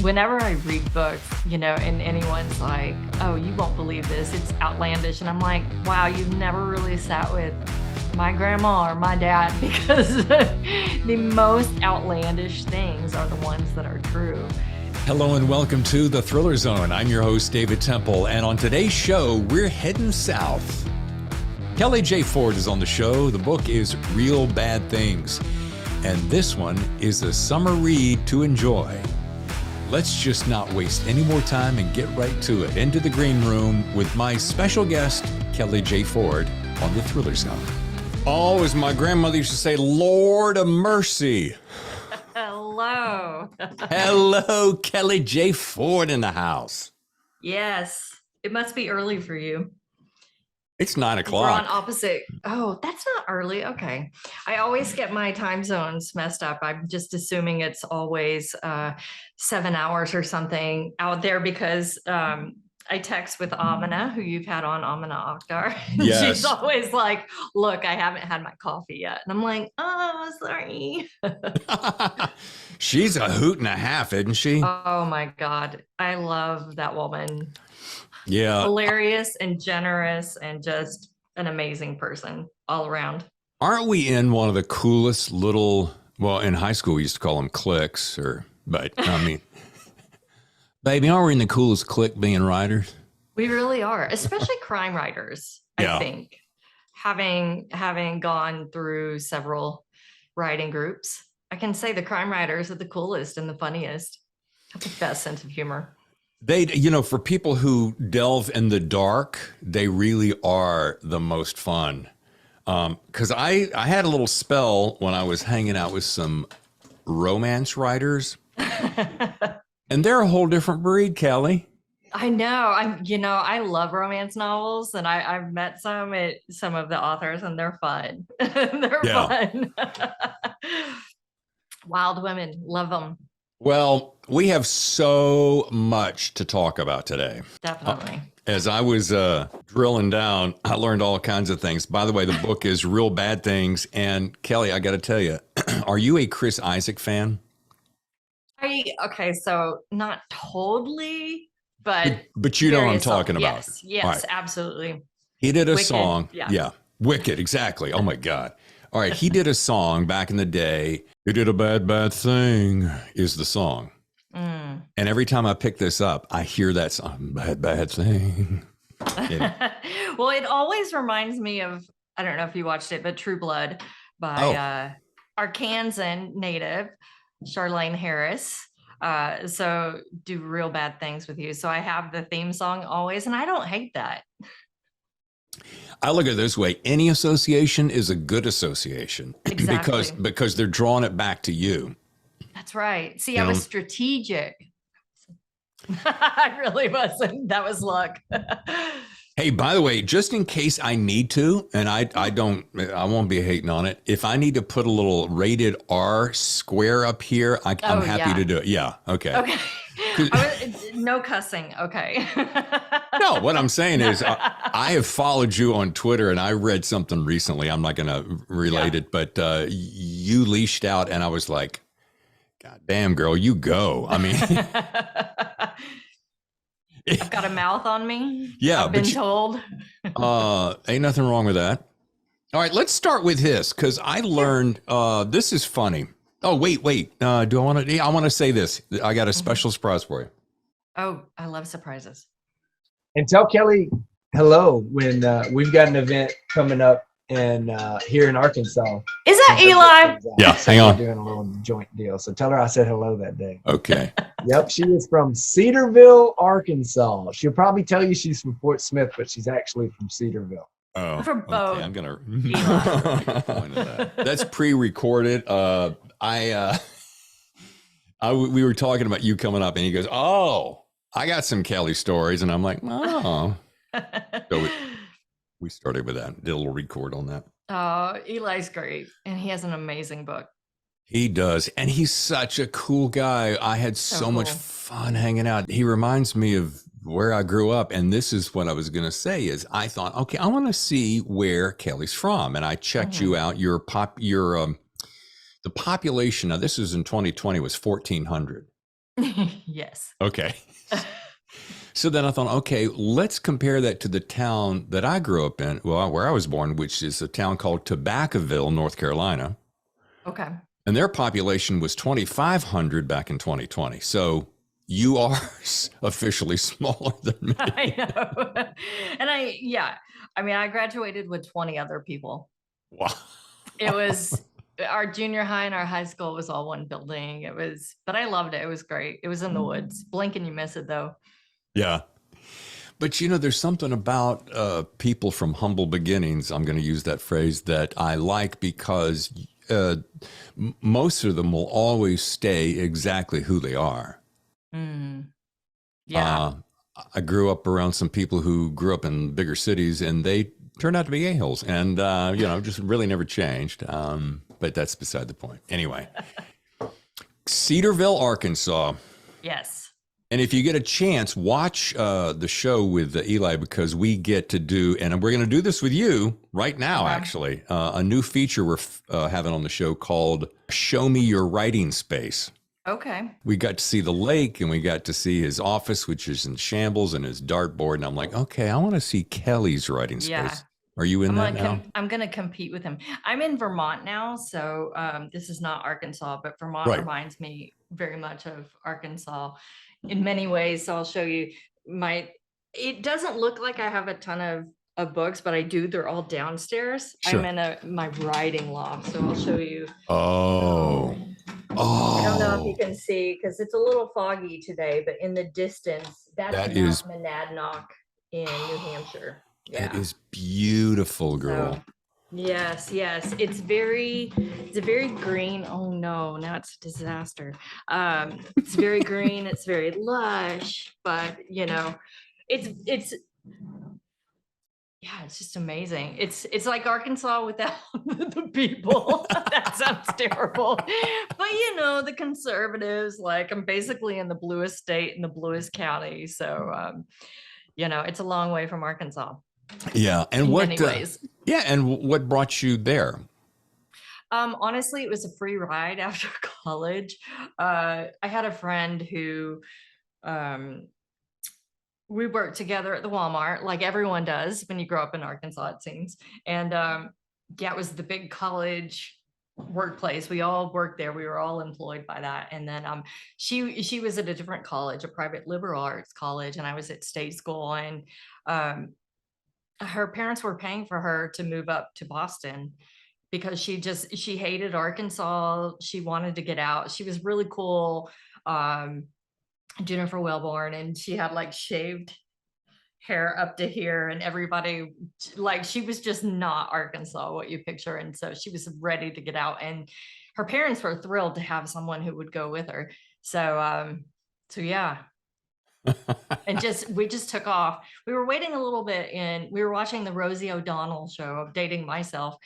Whenever I read books, and anyone's like, oh, you won't believe this, it's outlandish. And I'm like, wow, you've never really sat with my grandma or my dad because the most outlandish things are the ones that are true. Hello and welcome to The Thriller Zone. I'm your host, David Temple, and on today's show, we're heading south. Kelly J. Ford is on the show. The book is Real Bad Things, and this one is a summer read to enjoy. Let's just not waste any more time and get right to it. Into the green room with my special guest, Kelly J. Ford, on The Thriller Zone. Oh, as my grandmother used to say, Lord of mercy. Hello. Hello, Kelly J. Ford in the house. Yes, it must be early for you. It's 9 o'clock. We're on opposite. Oh, that's not early. Okay. I always get my time zones messed up. I'm just assuming it's always 7 hours or something out there because I text with Amina, who you've had on, Amina Akhtar. Yes. She's always like, look, I haven't had my coffee yet. And I'm like, oh, sorry. She's a hoot and a half, isn't she? Oh my God. I love that woman. Yeah. Hilarious and generous and just an amazing person all around. Aren't we in one of the coolest little, well, in high school we used to call them cliques, but I mean, baby, aren't we in the coolest clique being writers? We really are, especially crime writers, Yeah. I think. Having gone through several writing groups, I can say the crime writers are the coolest and the funniest. Have the best sense of humor. They, for people who delve in the dark, they really are the most fun. Because I had a little spell when I was hanging out with some romance writers, and they're a whole different breed, Kelly. I know. I love romance novels, and I've met some of the authors, and they're fun. They're fun. Wild women, love them. Well, we have so much to talk about today. Definitely. As I was drilling down, I learned all kinds of things. By the way, the book is Real Bad Things. And Kelly, I got to tell you, are you a Chris Isaak fan? Okay, so not totally, but you know what I'm talking about. Yes, right. Absolutely. He did a Wicked, song. Yeah. Wicked, exactly. Oh my God. All right, he did a song back in the day. You did a bad, bad thing is the song. Mm. And every time I pick this up, I hear that song, bad, bad thing. Well, it always reminds me of, I don't know if you watched it, but True Blood by Arkansan native, Charlaine Harris. So do real bad things with you. So I have the theme song always, and I don't hate that. I look at it this way. Any association is a good association. Exactly. because they're drawing it back to you. That's right. See, I was strategic. I really wasn't. That was luck. Hey, by the way, just in case I need to, and I won't be hating on it. If I need to put a little rated R square up here, I'm happy to do it. Yeah. Okay. Okay. No cussing. Okay. No, what I'm saying is I have followed you on Twitter and I read something recently. I'm not going to relate it, but you leashed out and I was like, God damn, girl, you go. I mean, I've got a mouth on me. Yeah. I've been told. Ain't nothing wrong with that. All right, let's start with this because I learned this is funny. Oh, wait. Do I want to? I want to say this. I got a special surprise for you. Oh, I love surprises. And tell Kelly hello when we've got an event coming up here in Arkansas. Is that Eli? Yeah, hang on. We're doing a little joint deal. So tell her I said hello that day. Okay. Yep, she is from Cedarville, Arkansas. She'll probably tell you she's from Fort Smith, but she's actually from Cedarville. Oh, from both. Okay, I'm gonna point to that. That's pre-recorded. We were talking about you coming up, and he goes, "Oh, I got some Kelly stories," and I'm like, "Oh." So we started with that. Did a little record on that. Oh, Eli's great, and he has an amazing book. He does, and he's such a cool guy. I had so much fun hanging out. He reminds me of where I grew up, and this is what I was going to say is I thought, okay, I want to see where Kelly's from, and I checked you out. The population, now this is in 2020, was 1,400. Yes. Okay. So then I thought, okay, let's compare that to the town that I grew up in, well, where I was born, which is a town called Tobaccoville, North Carolina. Okay. And their population was 2,500 back in 2020. So you are officially smaller than me. I know. And I graduated with 20 other people. Wow. It was our junior high and our high school was all one building. But I loved it. It was great. It was in the woods. Blink and you miss it though. Yeah. But there's something about people from humble beginnings, I'm going to use that phrase, that I like because most of them will always stay exactly who they are. Yeah. I grew up around some people who grew up in bigger cities and they turned out to be a-holes and, just really never changed. But that's beside the point. Anyway, Cedarville, Arkansas. Yes. And if you get a chance, watch the show with Eli, because we get to do, and we're going to do this with you right now, actually, a new feature we're having on the show called Show Me Your Writing Space. Okay. We got to see the lake and we got to see his office, which is in shambles, and his dartboard. And I'm like, okay, I want to see Kelly's writing space. Yeah. Are you in that now? I'm going to compete with him. I'm in Vermont now. So this is not Arkansas, but Vermont reminds me very much of Arkansas in many ways. So I'll show you it doesn't look like I have a ton of books, but I do. They're all downstairs. Sure. I'm in my writing loft. So I'll show you. Oh. I don't know if you can see because it's a little foggy today, but in the distance, that is Monadnock in New Hampshire. Yeah. It is beautiful, girl. So, yes. It's very green. Oh no, now it's a disaster. It's very green, it's very lush, but it's just amazing. It's like Arkansas without the people. That sounds terrible. But the conservatives, I'm basically in the bluest state in the bluest county. So it's a long way from Arkansas. Yeah. And in many ways. And what brought you there? Honestly, it was a free ride after college. I had a friend who we worked together at the Walmart, like everyone does when you grow up in Arkansas, it seems. And it was the big college workplace. We all worked there. We were all employed by that. And then she was at a different college, a private liberal arts college, and I was at state school. And her parents were paying for her to move up to Boston because she hated Arkansas. She wanted to get out. She was really cool. Jennifer Wellborn, and she had shaved hair up to here, and everybody she was just not Arkansas, what you picture. And so she was ready to get out, and her parents were thrilled to have someone who would go with her. So yeah. And we just took off. We were waiting a little bit, and we were watching the Rosie O'Donnell show of Dating Myself,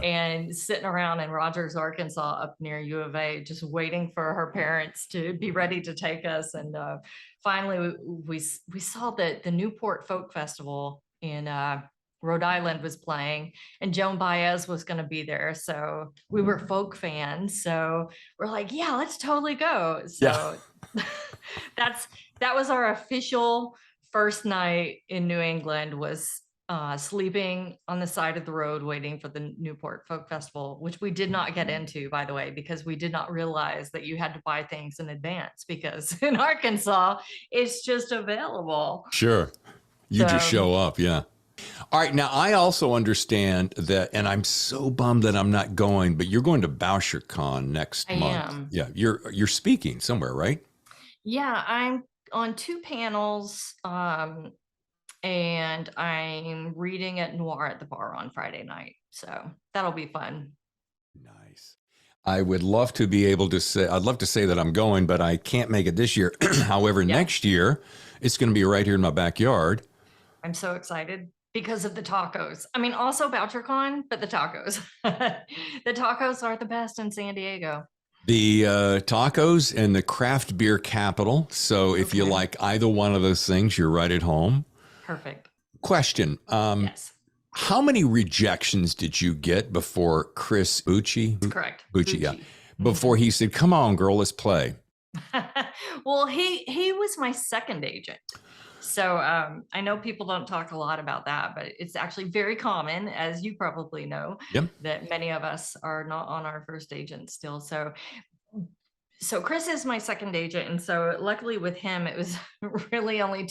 and sitting around in Rogers, Arkansas, up near U of A, just waiting for her parents to be ready to take us. And finally, we saw that the Newport Folk Festival in Rhode Island was playing, and Joan Baez was going to be there. So we were folk fans. So we're like, yeah, let's totally go. So that was our official first night in New England, was sleeping on the side of the road waiting for the Newport Folk Festival, which we did not get into, by the way, because we did not realize that you had to buy things in advance, because in Arkansas, it's just available. Sure. You just show up. Yeah. All right. Now, I also understand that, and I'm so bummed that I'm not going, but you're going to BoucherCon next month. I am. Yeah. You're speaking somewhere, right? Yeah, I'm on 2 panels, and I'm reading at Noir at the Bar on Friday night. So that'll be fun. Nice. I would love to be able to say, I'd love to say that I'm going, but I can't make it this year. However, next year, it's going to be right here in my backyard. I'm so excited because of the tacos. I mean, also BoucherCon, but the tacos. The tacos are the best in San Diego. The tacos and the craft beer capital. So if you like either one of those things, you're right at home. Perfect. Question. Yes. How many rejections did you get before Chris Bucci? That's correct. Bucci, yeah. Before he said, come on, girl, let's play. Well, he was my second agent. So I know people don't talk a lot about that, but it's actually very common, as you probably know, Yep. that many of us are not on our first agent still. So Chris is my second agent, and so luckily with him, it was really only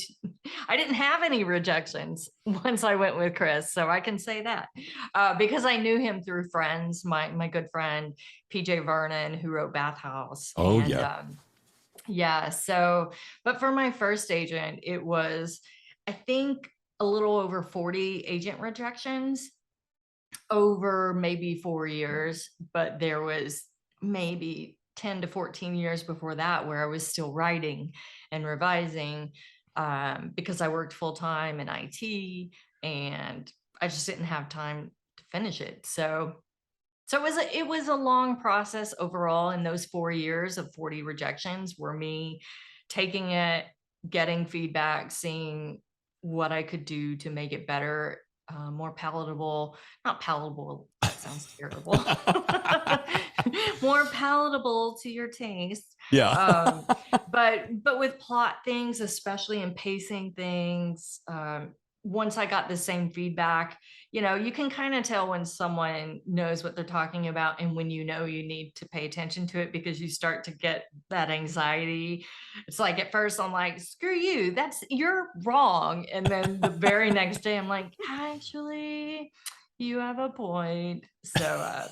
I didn't have any rejections once I went with Chris, so I can say that because I knew him through friends. My good friend PJ Vernon, who wrote Bathhouse, Oh, and yeah. yeah. So, but for my first agent, it was, I think, a little over 40 agent rejections over maybe 4 years, but there was maybe 10 to 14 years before that where I was still writing and revising because I worked full time in IT and I just didn't have time to finish it. So it was a long process overall, and those 4 years of 40 rejections were me taking it, getting feedback, seeing what I could do to make it better, more palatable. Not palatable, that sounds terrible. More palatable to your taste. Yeah. But with plot things, especially in pacing things, once I got the same feedback, you can kind of tell when someone knows what they're talking about and when you need to pay attention to it because you start to get that anxiety. It's like at first I'm like, screw you, you're wrong. And then the very next day I'm like, actually, you have a point. So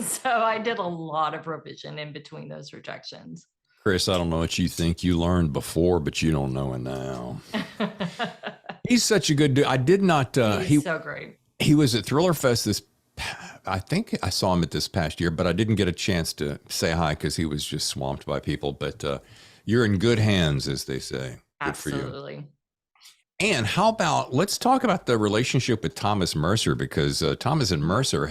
so I did a lot of revision in between those rejections. Chris, I don't know what you think you learned before, but you don't know it now. He's such a good dude. I did not. He's so great. He was at Thriller Fest I think I saw him at this past year, but I didn't get a chance to say hi because he was just swamped by people. But you're in good hands, as they say. Good for you. Absolutely. And how about, let's talk about the relationship with Thomas Mercer, because Thomas and Mercer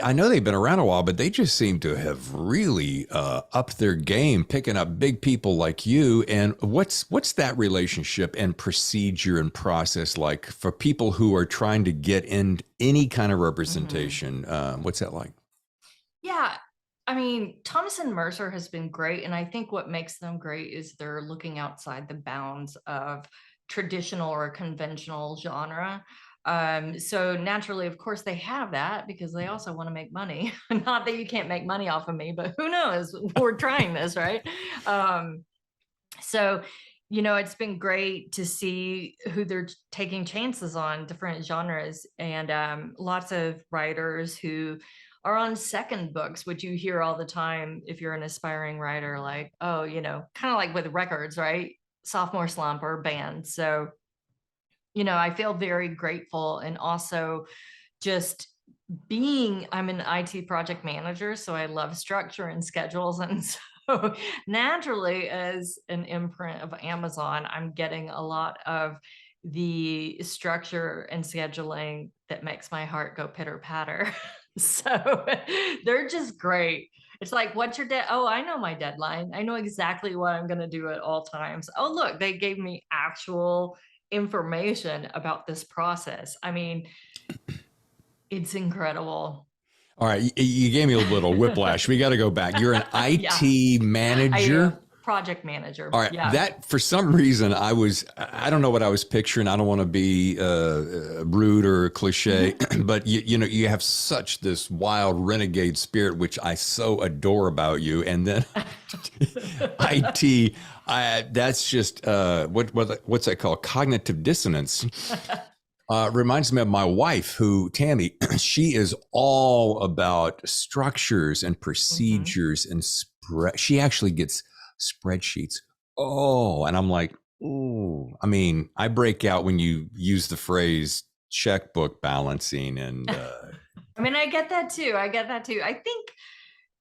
I know they've been around a while, but they just seem to have really upped their game, picking up big people like you. And what's that relationship and procedure and process like for people who are trying to get in any kind of representation? What's that like? Yeah. I mean, Thomas and Mercer has been great. And I think what makes them great is they're looking outside the bounds of traditional or conventional genre. So naturally, of course, they have that because they also want to make money. Not that you can't make money off of me, but who knows? We're trying this, right? So, it's been great to see who they're taking chances on, different genres, and lots of writers who are on second books, which you hear all the time if you're an aspiring writer, like, oh, kind of like with records, right? Sophomore slump or band. So, I feel very grateful, and also just I'm an IT project manager, so I love structure and schedules. And so naturally, as an imprint of Amazon, I'm getting a lot of the structure and scheduling that makes my heart go pitter patter. So they're just great. It's like, what's your Oh, I know my deadline. I know exactly what I'm going to do at all times. Oh, look, they gave me actual information about this process. I mean, it's incredible. All right. You gave me a little whiplash. We got to go back. You're an IT manager. Project manager. All right. Yeah. That, for some reason, I don't know what I was picturing. I don't want to be rude or cliche, but you have such this wild renegade spirit, which I so adore about you. And then IT, that's just, what's that called? Cognitive dissonance. Reminds me of my wife, Tammy, she is all about structures and procedures and she actually gets spreadsheets. Oh, and I'm like, oh, I mean, I break out when you use the phrase checkbook balancing and I mean, I get that too. I think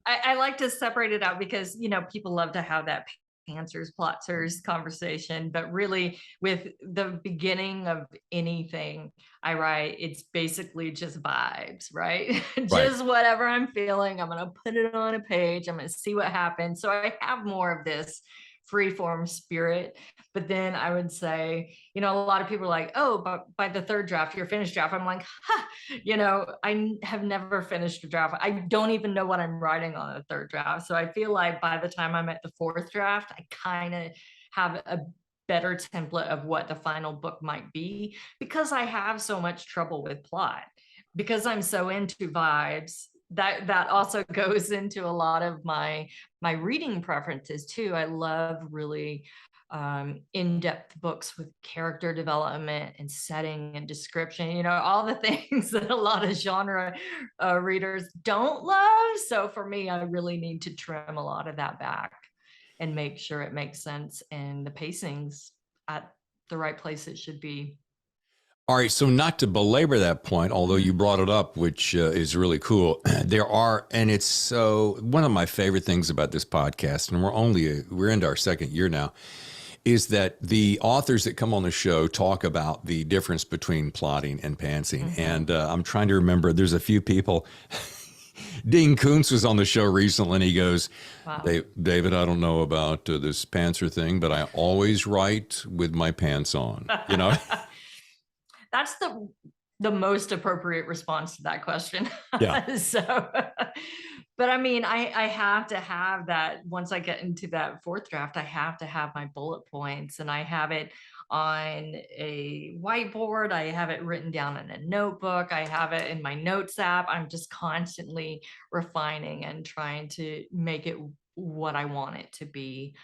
I like to separate it out because, people love to have that pantsers, plotters conversation, but really with the beginning of anything I write, it's basically just vibes, right? Just whatever I'm feeling, I'm going to put it on a page. I'm going to see what happens. So I have more of this free-form spirit. But then I would say, a lot of people are like, oh, but by the third draft, your finished draft. I'm like, I have never finished a draft. I don't even know what I'm writing on a third draft. So I feel like by the time I'm at the fourth draft, I kind of have a better template of what the final book might be, because I have so much trouble with plot, because I'm so into vibes. That also goes into a lot of my reading preferences too. I love really in-depth books with character development and setting and description, all the things that a lot of genre readers don't love. So for me, I really need to trim a lot of that back and make sure it makes sense and the pacing's at the right place it should be. All right, so not to belabor that point, although you brought it up, which is really cool. And it's so, one of my favorite things about this podcast, and we're into our second year now, is that the authors that come on the show talk about the difference between plotting and pantsing. Mm-hmm. And I'm trying to remember, there's a few people. Dean Koontz was on the show recently, and he goes, wow. David, I don't know about this pantser thing, but I always write with my pants on, That's the most appropriate response to that question. Yeah. But I mean, I have to have that. Once I get into that fourth draft, I have to have my bullet points, and I have it on a whiteboard. I have it written down in a notebook. I have it in my notes app. I'm just constantly refining and trying to make it what I want it to be.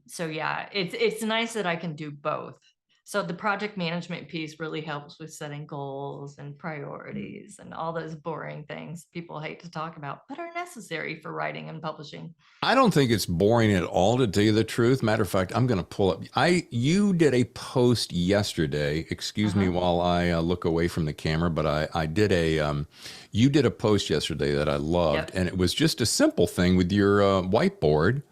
So yeah, it's nice that I can do both. So the project management piece really helps with setting goals and priorities and all those boring things people hate to talk about, but are necessary for writing and publishing. I don't think it's boring at all, to tell you the truth. Matter of fact, I'm going to pull up. You did a post yesterday. Excuse me while I look away from the camera, but I did you did a post yesterday that I loved, and it was just a simple thing with your whiteboard.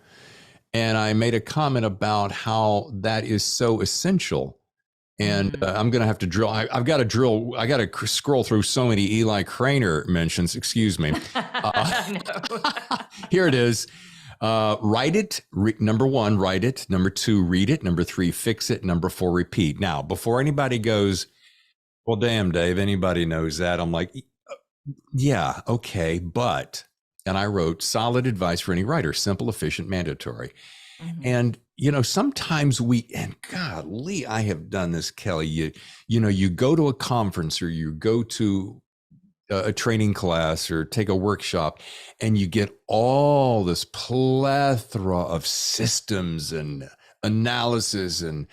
And I made a comment about how that is so essential. And I'm going to have to drill. I've got to drill. I got to scroll through so many Eli Craner mentions. Excuse me. Here it is. Write it. Number 1, write it. Number 2, read it. Number 3, fix it. Number 4, repeat. Now, before anybody goes, well, damn, Dave, anybody knows that. I'm like, yeah, okay. But, and I wrote solid advice for any writer, simple, efficient, mandatory. Mm-hmm. And, sometimes and golly, I have done this, Kelly, you go to a conference or you go to a training class or take a workshop, and you get all this plethora of systems and analysis and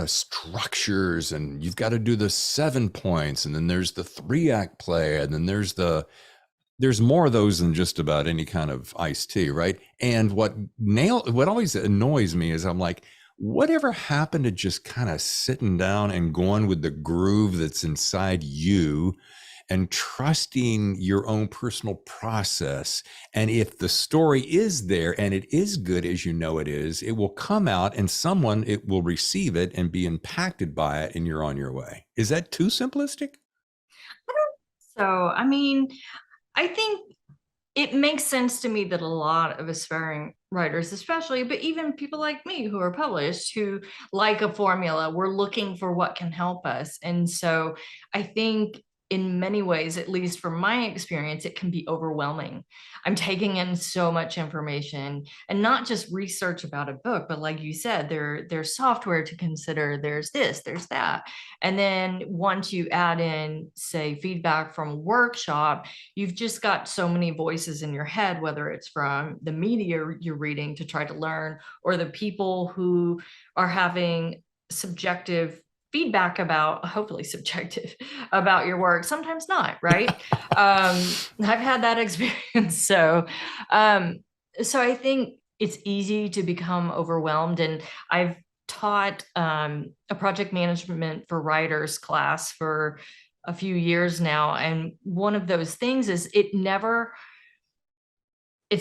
structures, and you've got to do the 7 points, and then there's the 3-act play, and then there's more of those than just about any kind of iced tea, right? And what always annoys me is I'm like, whatever happened to just kind of sitting down and going with the groove that's inside you and trusting your own personal process? And if the story is there and it is good as you know it is, it will come out and it will receive it and be impacted by it, and you're on your way. Is that too simplistic? I don't think so. I mean, I think it makes sense to me that a lot of aspiring writers, especially, but even people like me who are published, who like a formula, we're looking for what can help us. And so I think in many ways, at least from my experience, it can be overwhelming. I'm taking in so much information, and not just research about a book, but like you said, there's software to consider, there's this, there's that. And then once you add in, say, feedback from a workshop, you've just got so many voices in your head, whether it's from the media you're reading to try to learn, or the people who are having subjective feedback about, hopefully subjective, about your work. Sometimes not, right? I've had that experience. So I think it's easy to become overwhelmed. And I've taught a project management for writers class for a few years now. And one of those things is it's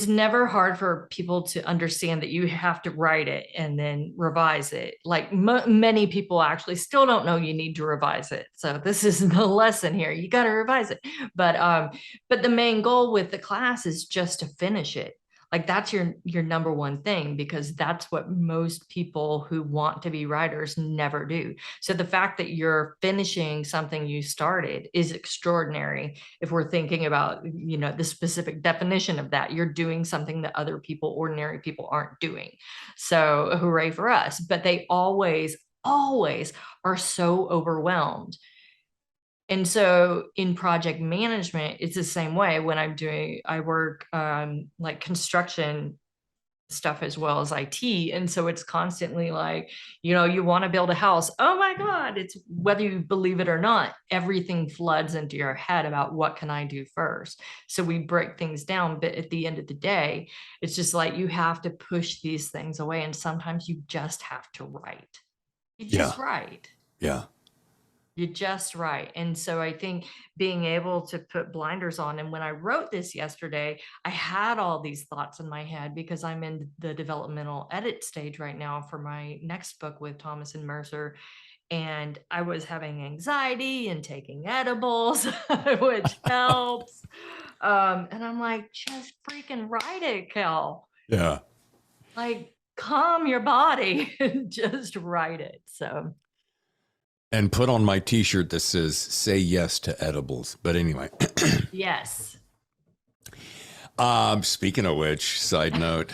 never hard for people to understand that you have to write it and then revise it. Like many people actually still don't know you need to revise it. So this is the lesson here. You got to revise it. But the main goal with the class is just to finish it. Like that's your number one thing, because that's what most people who want to be writers never do. So the fact that you're finishing something you started is extraordinary. If we're thinking about, the specific definition of that, you're doing something that other people, ordinary people, aren't doing. So hooray for us. But they always are so overwhelmed. And so in project management, it's the same way. When I work like construction stuff as well as IT. And so it's constantly like, you want to build a house. Oh my God, it's whether you believe it or not, everything floods into your head about what can I do first. So we break things down, but at the end of the day, it's just like you have to push these things away. And sometimes you just have to write. You just write. Yeah. You're just right. And so I think being able to put blinders on, and when I wrote this yesterday, I had all these thoughts in my head because I'm in the developmental edit stage right now for my next book with Thomas and Mercer. And I was having anxiety and taking edibles, which helps. And I'm like, just freaking write it, Kel. Yeah. Like, calm your body and just write it. So. And put on my t-shirt that says, say yes to edibles. But anyway. Yes. Speaking of which, side note,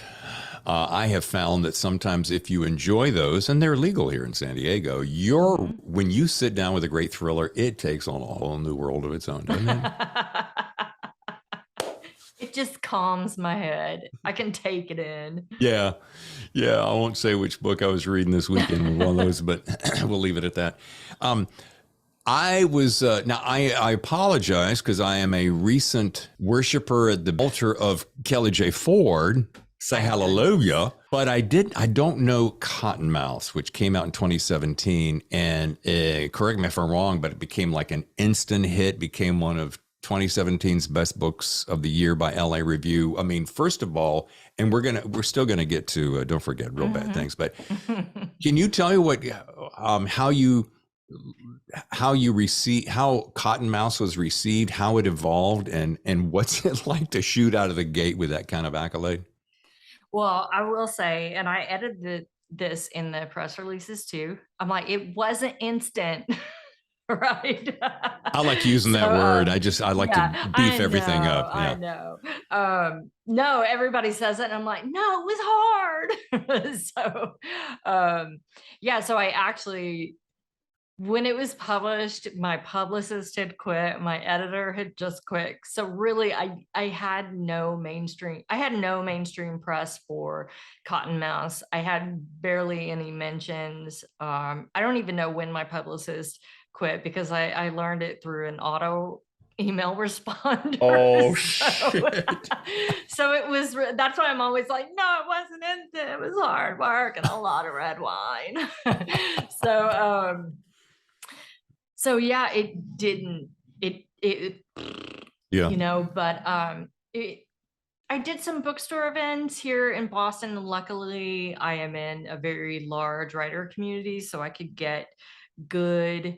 I have found that sometimes if you enjoy those, and they're legal here in San Diego, when you sit down with a great thriller, it takes on a whole new world of its own, doesn't it? It just calms my head. I can take it in. Yeah. Yeah. I won't say which book I was reading this weekend, one of those, but we'll leave it at that. I was, now I apologize because I am a recent worshiper at the altar of Kelly J. Ford. Say hallelujah. But I don't know Cottonmouth, which came out in 2017. And correct me if I'm wrong, but it became like an instant hit, became one of 2017's best books of the year by LA Review. I mean, first of all, and we're still gonna get to don't forget Real Bad Things, but can you tell me what how Cottonmouth was received, how it evolved, and what's it like to shoot out of the gate with that kind of accolade? Well, I will say, and I edited this in the press releases too. I'm like, it wasn't instant. Right. I like using that word. I like to beef everything up. Yeah. I know. No, everybody says it. And I'm like, no, it was hard. So I actually, when it was published, my publicist had quit, my editor had just quit. So really, I had no mainstream press for Cottonmouth. I had barely any mentions. I don't even know when my publicist quit because I learned it through an auto email responder. Oh, shit. So it was, that's why I'm always like, no, it wasn't instant. It was hard work and a lot of red wine. So yeah, it didn't, yeah. But I did some bookstore events here in Boston. Luckily, I am in a very large writer community, so I could get good,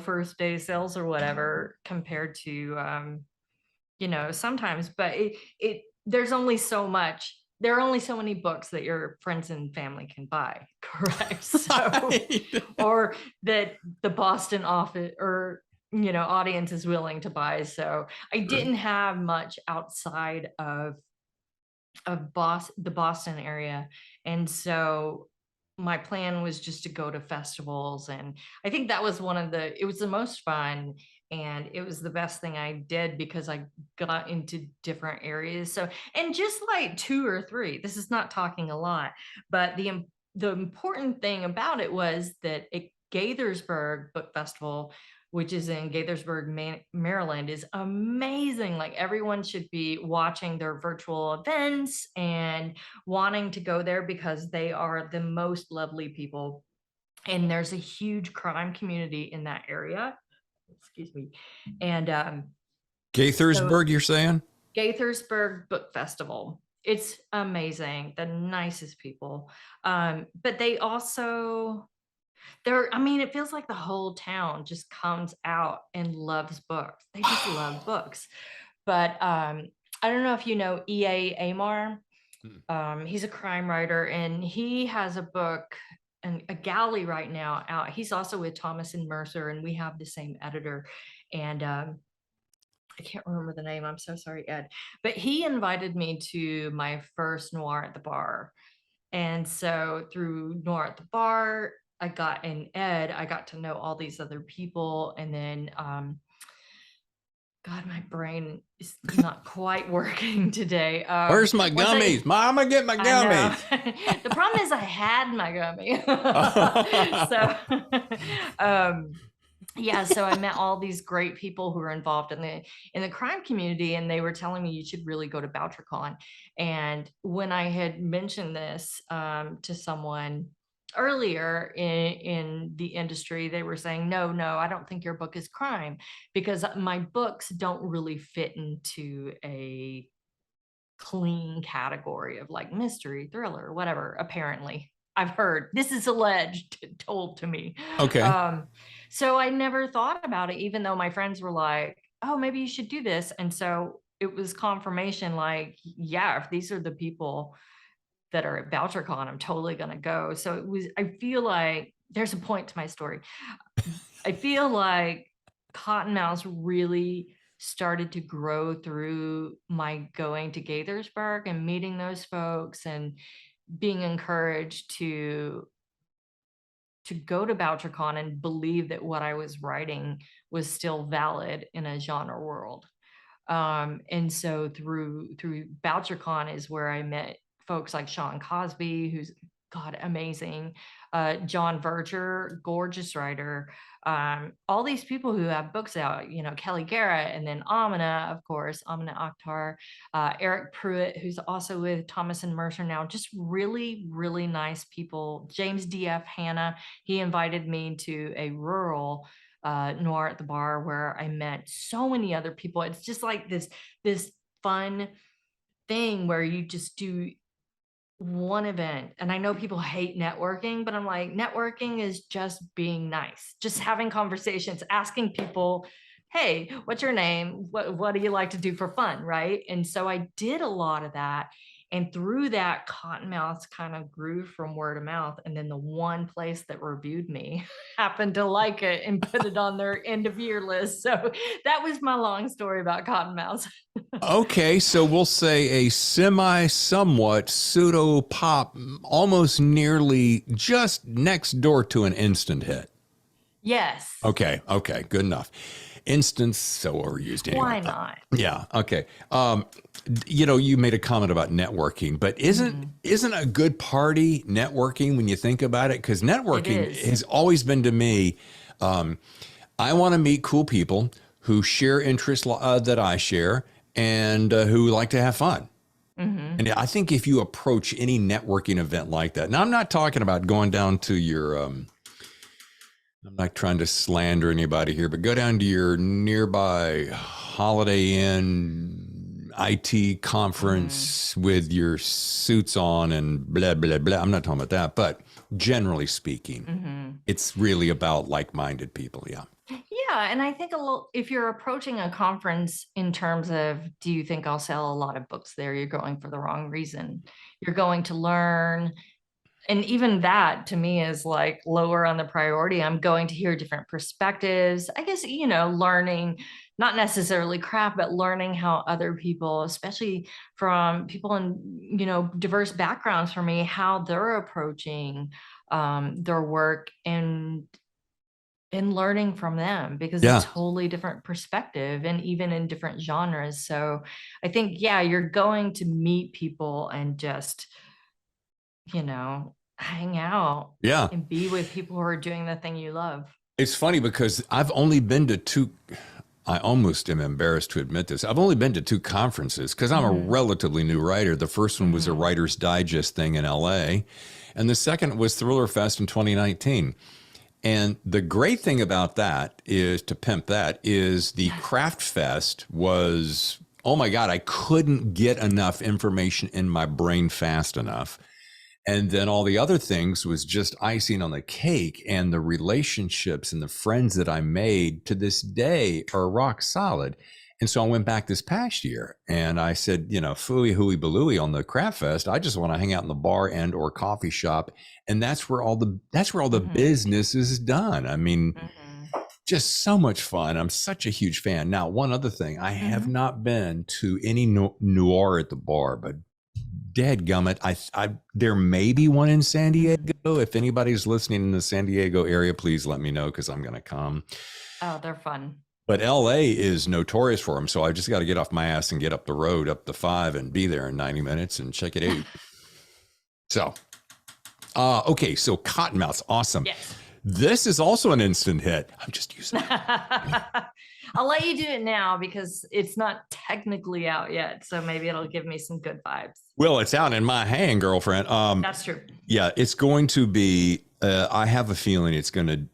first day sales or whatever compared to, sometimes, but there's only so much. There are only so many books that your friends and family can buy, correct? So, or that the Boston office or, audience is willing to buy. So I didn't have much outside of the Boston area. And so my plan was just to go to festivals. And I think that was it was the most fun. And it was the best thing I did because I got into different areas. So, and just like 2 or 3, this is not talking a lot, but the important thing about it was that at Gaithersburg Book Festival, which is in Gaithersburg, Maryland, is amazing. Like everyone should be watching their virtual events and wanting to go there because they are the most lovely people. And there's a huge crime community in that area. Excuse me. And Gaithersburg, you're saying? Gaithersburg Book Festival. It's amazing. The nicest people. But they also, it feels like the whole town just comes out and loves books. They just love books. But I don't know if you know E.A. Amar. He's a crime writer, and he has a book and a galley right now out. He's also with Thomas and Mercer, and we have the same editor. And I can't remember the name. I'm so sorry, Ed. But he invited me to my first Noir at the Bar. And so through Noir at the Bar, I got to know all these other people. And then God, my brain is not quite working today. Where's my gummies? Mama, get my gummies. The problem is I had my gummy. So I met all these great people who are involved in the crime community, and they were telling me you should really go to BoucherCon. And when I had mentioned this to someone earlier in the industry, they were saying, no, I don't think your book is crime, because my books don't really fit into a clean category of like mystery, thriller, whatever. Apparently, I've heard, this is alleged, told to me. Okay. So I never thought about it, even though my friends were like, oh, maybe you should do this. And so it was confirmation, like, yeah, if these are the people that are at BoucherCon, I'm totally going to go. So I feel like there's a point to my story. I feel like Cottonmouths really started to grow through my going to Gaithersburg and meeting those folks and being encouraged to go to BoucherCon and believe that what I was writing was still valid in a genre world. And so through BoucherCon is where I met folks like Sean Cosby, who's God, amazing. John Verger, gorgeous writer. All these people who have books out, Kelly Garrett, and then Amina, of course, Amina Akhtar, Eric Pruitt, who's also with Thomas and Mercer now, just really, really nice people. James D.F. Hanna, he invited me to a rural Noir at the Bar where I met so many other people. It's just like this fun thing where you just do one event. And I know people hate networking, but I'm like, networking is just being nice, just having conversations, asking people, hey, what's your name? What do you like to do for fun? Right. And so I did a lot of that. And through that, Cottonmouths kind of grew from word of mouth. And then the one place that reviewed me happened to like it and put it on their end of year list. So that was my long story about Cottonmouths. Okay, so we'll say a somewhat pseudo pop, almost nearly just next door to an instant hit. Yes. Okay, good enough. Instant, so overused anyway. Why not? Yeah, okay. You made a comment about networking, but isn't a good party networking when you think about it? Because networking has always been to me, I want to meet cool people who share interests that I share and who like to have fun. And I think if you approach any networking event like that, now I'm not talking about going down to your, I'm not trying to slander anybody here, but go down to your nearby Holiday Inn IT conference with your suits on and blah, blah, blah. I'm not talking about that, but generally speaking, it's really about like-minded people. Yeah. Yeah. And I think if you're approaching a conference in terms of, do you think I'll sell a lot of books there? You're going for the wrong reason. You're going to learn. And even that to me is like lower on the priority. I'm going to hear different perspectives. I guess, learning, not necessarily crap, but learning how other people, especially from people in, diverse backgrounds for me, how they're approaching their work and learning from them, because it's a totally different perspective and even in different genres. So I think, you're going to meet people and just, hang out and be with people who are doing the thing you love. It's funny because I've only been to two, I almost am embarrassed to admit this. I've only been to two conferences because I'm a relatively new writer. The first one was a Writer's Digest thing in LA, and the second was Thriller Fest in 2019. And the great thing about that is, to pimp that, is the Craft Fest was, oh my God, I couldn't get enough information in my brain fast enough. And then all the other things was just icing on the cake, and the relationships and the friends that I made to this day are rock solid. And so I went back this past year and I said, fooey hooey balooey on the craft fest. I just want to hang out in the bar and or coffee shop. And that's where all the business is done. I mean, just so much fun. I'm such a huge fan. Now, one other thing, I have not been to any noir at the bar, but dadgummit, I there may be one in San Diego. If anybody's listening in the San Diego area, please let me know because I'm going to come. Oh, they're fun. But LA is notorious for them. So I just got to get off my ass and get up the road, up the 5 and be there in 90 minutes and check it out. So, okay. So Cottonmouth's awesome. Yes. This is also an instant hit. I'm just using it. I'll let you do it now because it's not technically out yet. So maybe it'll give me some good vibes. Well, it's out in my hand, girlfriend. That's true. Yeah, it's going to be, I have a feeling it's going to,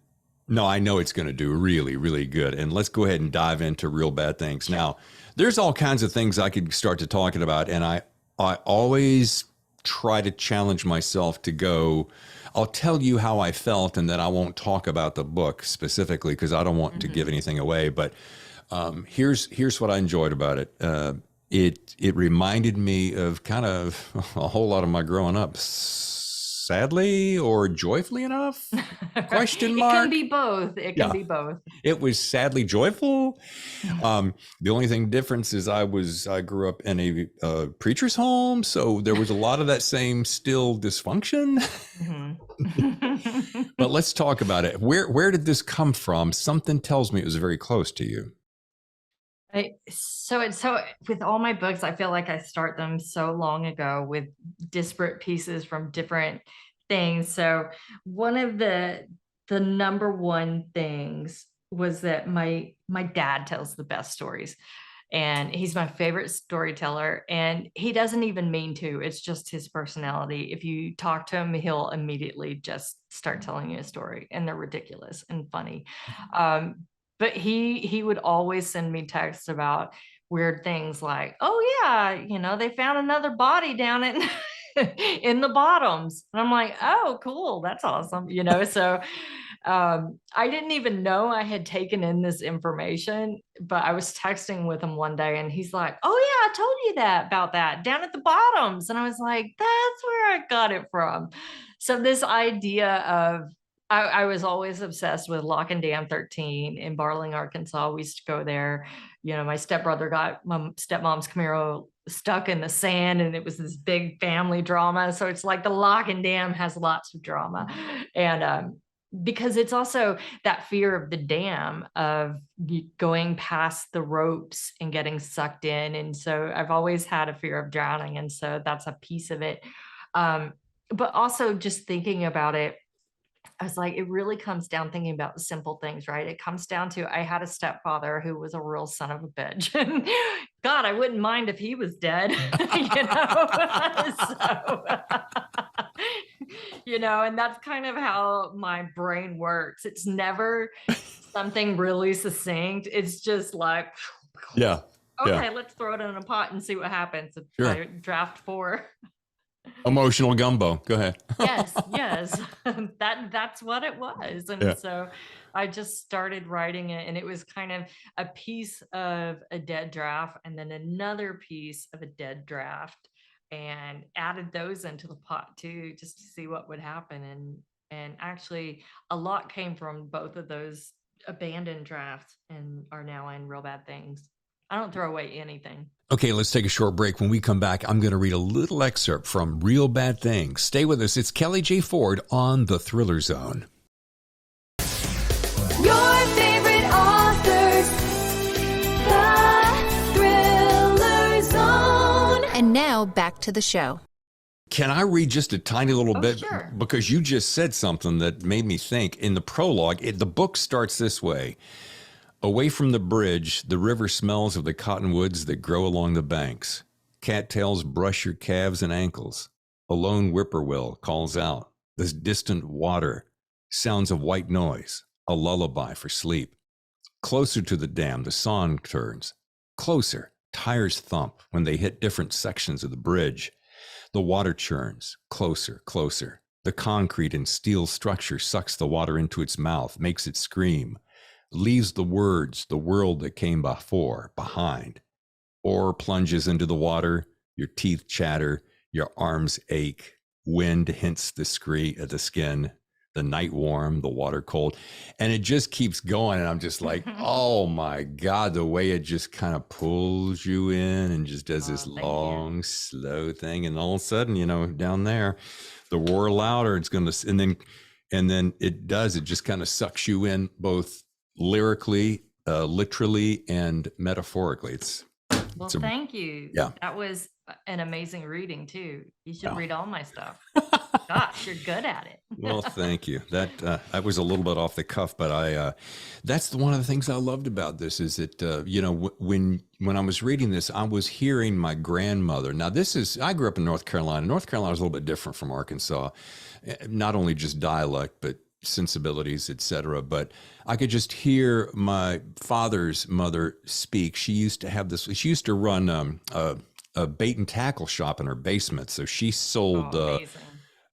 no, I know it's going to do really, really good. And let's go ahead and dive into Real Bad Things. Sure. Now, there's all kinds of things I could start to talking about. And I always try to challenge myself to go, I'll tell you how I felt, and then I won't talk about the book specifically because I don't want to give anything away. But here's what I enjoyed about it. It reminded me of kind of a whole lot of my growing up. Sadly or joyfully enough? Question mark. It can be both. It can be both. It was sadly joyful. The only thing difference is I grew up in a preacher's home, so there was a lot of that same still dysfunction. But let's talk about it. Where did this come from? Something tells me it was very close to you. So with all my books, I feel like I start them so long ago with disparate pieces from different things. So one of the number one things was that my dad tells the best stories, and he's my favorite storyteller, and he doesn't even mean to. It's just his personality. If you talk to him, he'll immediately just start telling you a story, and they're ridiculous and funny. But he would always send me texts about weird things like, oh yeah, they found another body down in the bottoms. And I'm like, oh, cool. That's awesome. So I didn't even know I had taken in this information, but I was texting with him one day and he's like, oh yeah, I told you about that down at the bottoms. And I was like, that's where I got it from. So this idea of, I was always obsessed with Lock and Dam 13 in Barling, Arkansas. We used to go there. My stepbrother got my stepmom's Camaro stuck in the sand, and it was this big family drama. So it's like the Lock and Dam has lots of drama. And because it's also that fear of the dam, of going past the ropes and getting sucked in. And so I've always had a fear of drowning. And so that's a piece of it. But also just thinking about it, I was like, it really comes down thinking about simple things, right? It comes down to, I had a stepfather who was a real son of a bitch. God, I wouldn't mind if he was dead, and that's kind of how my brain works. It's never something really succinct. It's just like, yeah. Okay, let's throw it in a pot and see what happens. Sure. Draft 4. Emotional gumbo. Go ahead. Yes. That's what it was. And so I just started writing it, and it was kind of a piece of a dead draft and then another piece of a dead draft, and added those into the pot too, just to see what would happen. And actually a lot came from both of those abandoned drafts and are now in Real Bad Things. I don't throw away anything. Okay, let's take a short break. When we come back, I'm going to read a little excerpt from Real Bad Things. Stay with us. It's Kelly J. Ford on The Thriller Zone. Your favorite authors, The Thriller Zone. And now back to the show. Can I read just a tiny little bit? Sure. Because you just said something that made me think. In the prologue, the book starts this way. Away from the bridge, the river smells of the cottonwoods that grow along the banks. Cattails brush your calves and ankles. A lone whippoorwill calls out. The distant water. Sounds of white noise. A lullaby for sleep. Closer to the dam, the song turns. Closer. Tires thump when they hit different sections of the bridge. The water churns. Closer, closer. The concrete and steel structure sucks the water into its mouth, makes it scream. leaves the words, the world that came before, behind, or plunges into the water, your teeth chatter, your arms ache, wind hints the skin, the night warm, the water cold. And it just keeps going. And I'm just like, oh my God, the way it just kind of pulls you in and just does this long, slow thing. And all of a sudden, down there, the roar louder, it's going to, and then it just kind of sucks you in both lyrically, literally, and metaphorically. Thank you. Yeah. That was an amazing reading too. You should read all my stuff. Gosh, you're good at it. Well, thank you. That was a little bit off the cuff, but that's one of the things I loved about this is that, when I was reading this, I was hearing my grandmother. Now I grew up in North Carolina. North Carolina is a little bit different from Arkansas, not only just dialect, but sensibilities, etc. But I could just hear my father's mother speak. She used to run a bait and tackle shop in her basement. So she sold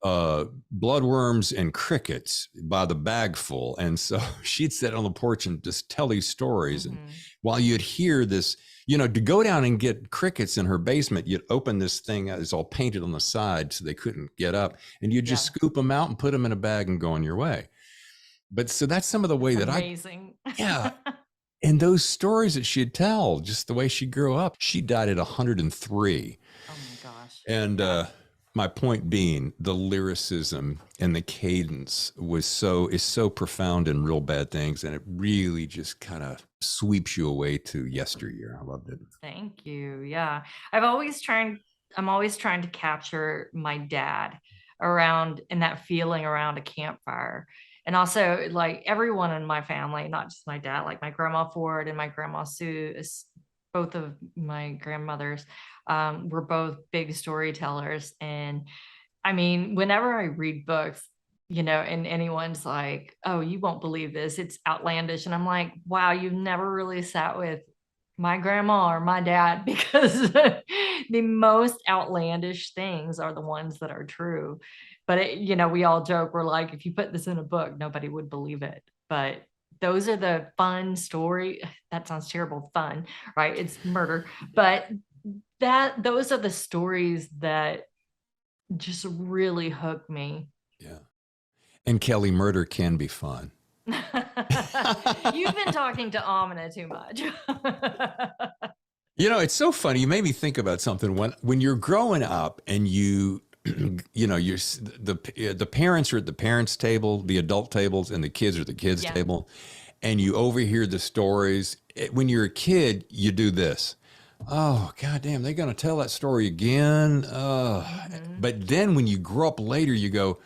bloodworms and crickets by the bagful. And so she'd sit on the porch and just tell these stories. And while you'd hear this, to go down and get crickets in her basement, you'd open this thing, it's all painted on the side so they couldn't get up, and you'd just scoop them out and put them in a bag and go on your way. But so that's some of the way Amazing. Yeah. And those stories that she'd tell, just the way she grew up. She died at 103. Oh my gosh. And my point being, the lyricism and the cadence is so profound in Real Bad Things, and it really just kind of sweeps you away to yesteryear. I loved it. Thank you. Yeah. I'm always trying to capture my dad around and that feeling around a campfire. And also like everyone in my family, not just my dad, like my grandma Ford and my grandma Sue, both of my grandmothers, were both big storytellers. And I mean, whenever I read books, and anyone's like, oh, you won't believe this, it's outlandish. And I'm like, wow, you've never really sat with my grandma or my dad, because the most outlandish things are the ones that are true. But we all joke, we're like, if you put this in a book, nobody would believe it. But those are the fun story. That sounds terrible. Fun, right? It's murder. But those are the stories that just really hook me. Yeah. And Kelly, murder can be fun. You've been talking to Amina too much. It's so funny. You made me think about something. When you're growing up and you're the parents are at the parents' table, the adult tables, and the kids are at the kids' table, and you overhear the stories. When you're a kid, you do this. Oh, goddamn, they're going to tell that story again. But then when you grow up later, you go,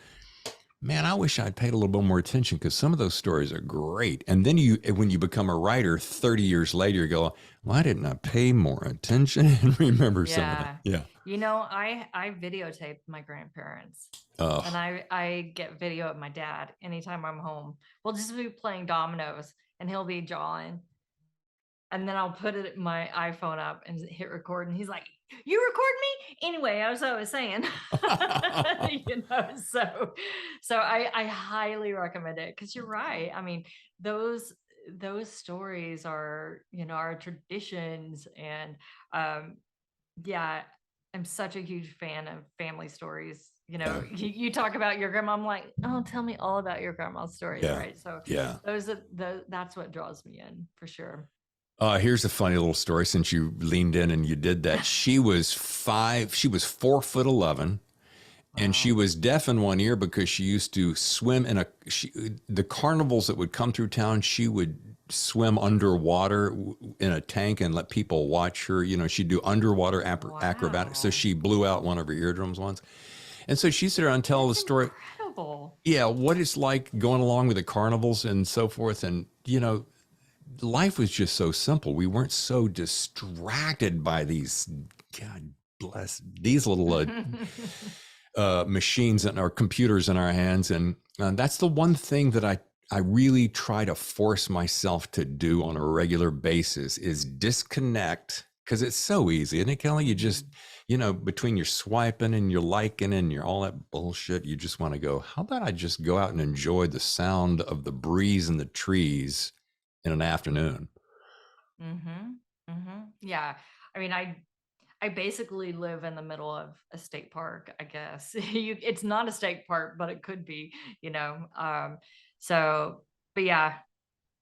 man, I wish I'd paid a little bit more attention, because some of those stories are great. And then when you become a writer 30 years later, you go, why didn't I pay more attention and remember some of that? Yeah. I videotaped my grandparents. And I get video of my dad anytime I'm home. We'll just be playing dominoes and he'll be jawing. And then I'll put my iPhone up and hit record. And he's like, you record me? Anyway, as I was saying, so I highly recommend it, because you're right. I mean, those stories are, our traditions. And I'm such a huge fan of family stories. You talk about your grandma. I'm like, oh, tell me all about your grandma's stories, right? So that's what draws me in for sure. Here's a funny little story, since you leaned in and you did that. She was 4'11", and she was deaf in one ear because she used to swim in the carnivals that would come through town. She would swim underwater in a tank and let people watch her. She'd do underwater acrobatics. So she blew out one of her eardrums once. And so she sat around and tell the story. Incredible. Yeah, what it's like going along with the carnivals and so forth. And, life was just so simple. We weren't so distracted by these, God bless, these little machines and our computers in our hands. And that's the one thing that I really try to force myself to do on a regular basis, is disconnect, because it's so easy. Isn't it, Kelly? You just, between your swiping and your liking and your all that bullshit, you just want to go, how about I just go out and enjoy the sound of the breeze in the trees in an afternoon. Yeah. I mean, I basically live in the middle of a state park, I guess. It's not a state park, but it could be, you know. So, but yeah,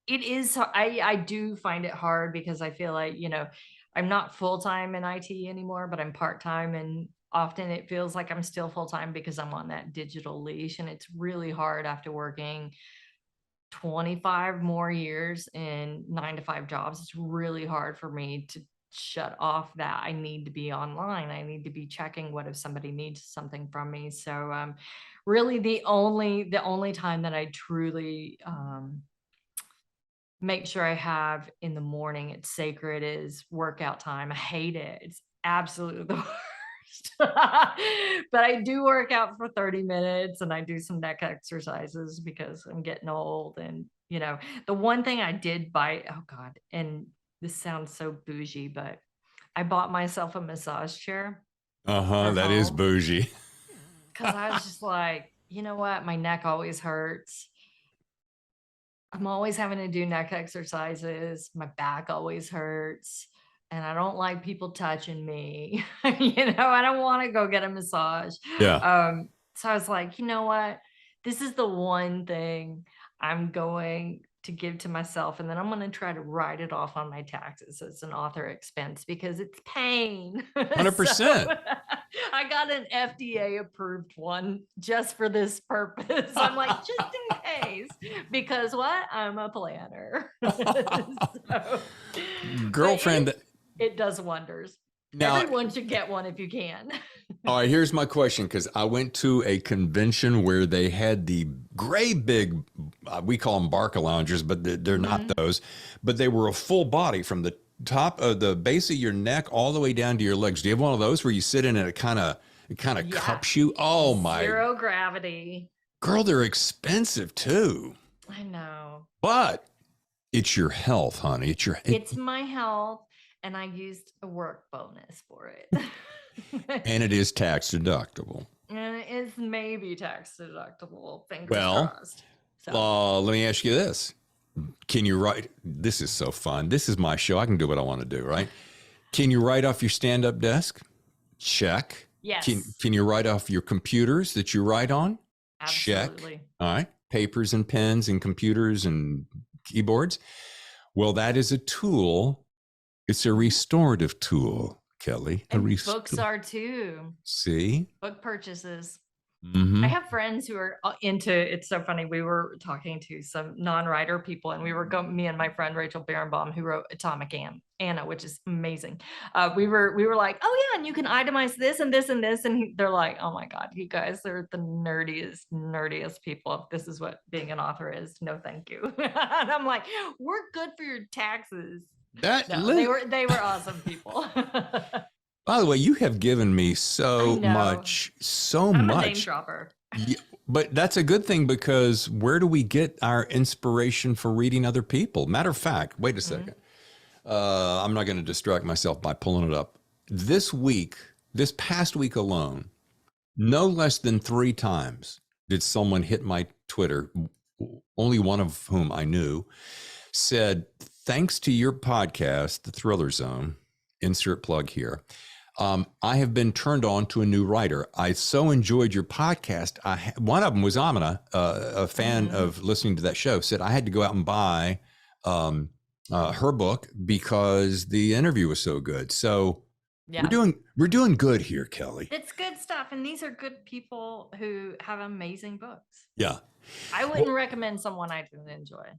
it is. I do find it hard because I feel like, you know, I'm not full time in IT anymore, but I'm part time, and often it feels like I'm still full time because I'm on that digital leash, and it's really hard after working 25 more years in 9 to 5 jobs. It's really hard for me to shut off that I need to be online. I need to be checking what if somebody needs something from me. So really the only time that I truly make sure I have in the morning, it's sacred, is workout time. I hate it. It's absolutely the worst. But I do work out for 30 minutes and I do some neck exercises because I'm getting old. And, you know, the one thing I did buy, oh God, and this sounds so bougie, but I bought myself a massage chair Uh-huh. at That is home bougie. because I was just like, you know what? My neck always hurts. I'm always having to do neck exercises. My back always hurts. And I don't like people touching me. You know, I don't want to go get a massage. Yeah. So I was like, you know what? This is the one thing I'm going to give to myself. And then I'm going to try to write it off on my taxes as an author expense because it's pain. 100%. So, I got an FDA approved one just for this purpose. I'm like, just in case, because what? I'm a planner. So, Girlfriend. it does wonders. Now, everyone should get one if you can. all right, here's my question, because I went to a convention where they had the gray big, we call them Barca loungers, but they're not those, but they were a full body from the top of the base of your neck all the way down to your legs. Do you have one of those where you sit in and it kind of cups you? Oh my. Zero gravity. Girl, they're expensive too. I know. But it's your health, honey. It's my health. And I used a work bonus for it. And it is tax deductible. And it is maybe tax deductible. Fingers crossed. So. Let me ask you this. Can you write? This is so fun. This is my show. I can do what I want to do, right? Can you write off your stand-up desk? Check. Yes. Can you write off your computers that you write on? Absolutely. Check. All right. Papers and pens and computers and keyboards. Well, that is a tool. It's a restorative tool, Kelly. And books are too. See? Book purchases. Mm-hmm. I have friends who are into, it's so funny. We were talking to some non-writer people and we were going, me and my friend Rachel Barenbaum, who wrote Atomic Anna, which is amazing. We were like, oh yeah, and you can itemize this and this and this. And they're like, oh my God, you guys are the nerdiest people. If this is what being an author is, no, thank you. And I'm like, we're good for your taxes. They were awesome people. By the way, you have given me so much. I'm a name dropper. Yeah, but that's a good thing, because where do we get our inspiration for reading other people? Matter of fact, wait a second. I'm not going to distract myself by pulling it up. This past week alone, no less than 3 times did someone hit my Twitter, only one of whom I knew, said, thanks to your podcast, The Thriller Zone, insert plug here, I have been turned on to a new writer. I so enjoyed your podcast. One of them was Amina, a fan of listening to that show, said I had to go out and buy her book because the interview was so good. So we're doing good here, Kelly. It's good stuff. And these are good people who have amazing books. Yeah. I wouldn't recommend someone I didn't enjoy.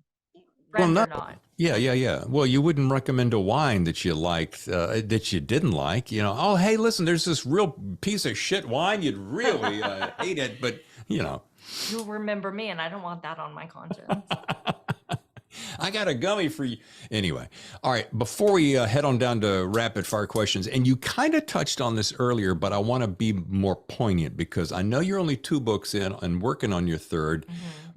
Well, no. Not. Yeah. Well, you wouldn't recommend a wine that you liked, that you didn't like, you know, oh, hey, listen, there's this real piece of shit wine. You'd really hate it, but you know. You'll remember me, and I don't want that on my conscience. I got a gummy for you. Anyway. All right. Before we head on down to rapid fire questions, and you kind of touched on this earlier, but I want to be more poignant because I know you're only 2 books in and working on your 3rd,